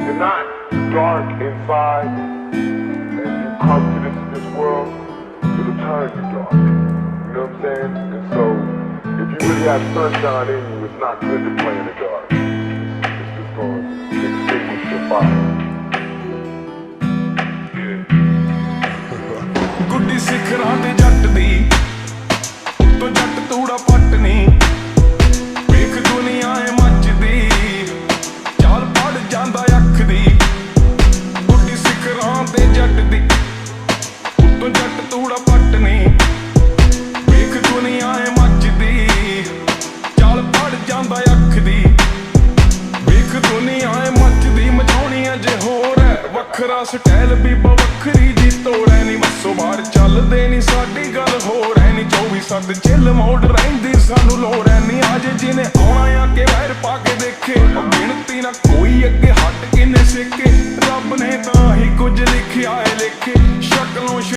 you're not dark inside and you come to this world, it'll turn you dark. You know what I'm saying? And so, if you really have sunshine in you, it's not good to play in the dark. It's just going to extinguish your fire. ਗੁੱਡੀ ਸਿਖਰਾਂ ਤੇ ਜੱਟ ਦੀ ਉੱਤੋਂ ਜੱਟ ਤੂੜਾ ਪੱਟ ਨੀ ਵੇਖ ਦੁਨੀਆ ਏ ਮੱਚਦੀ ਚਾਲ ਪੜ ਜਾਂਦਾ ਅੱਖ ਦੀ ਗੁੱਡੀ ਸਿਖਰਾਂ ਤੇ ਜੱਟ ਦੀ ਉੱਤੋਂ ਜੱਟ ਤੂੜਾ ਪੱਟ ਨੀ ਵੇਖ ਦੁਨੀਆ ਏ ਮੱਚਦੀ ਚਾਲ ਪੜ ਜਾਂਦਾ ਅੱਖ ਦੀ ਵੇਖ ਦੁਨੀਆ ਏ ਮੱਚਦੀ ਮਚਾਉਣੀ ਅਜੇ ਹੋਰ ਹੈ ਵੱਖਰਾ ਸਟਾਈਲ ਬੀਬਾ ਵੱਖਰੀ ਜੀ ਤੋੜੈ ਨੀ ਮੱਸੋ ਬਾਹਰ ਚੱਲਦੇ ਨੀ ਸਾਡੀ ਗੱਲ ਹੋਰ ਐ ਨੀ 24/7 ਚਿੱਲ ਮੋੜ ਰਹਿੰਦੀ ਸਾਨੂੰ ਲੋੜ ਐ ਨੀ ਆਜੇ ਜਿਹਨੇ ਆਉਣਾ ਆ ਕੇ ਵੈਰ ਪਾ ਕੇ ਦੇਖੇ ਗਿਣਤੀ ਨਾ ਕੋਈ ਅੱਗੇ ਹੱਟ ਕਿਨੇ ਸਿੱਕੇ ਰੱਬ ਨੇ ਤਾਂ ਹੀ ਕੁਝ ਲਿਖਿਆ ਏ ਲਿਖੇ ਸ਼ਕਲੋਂ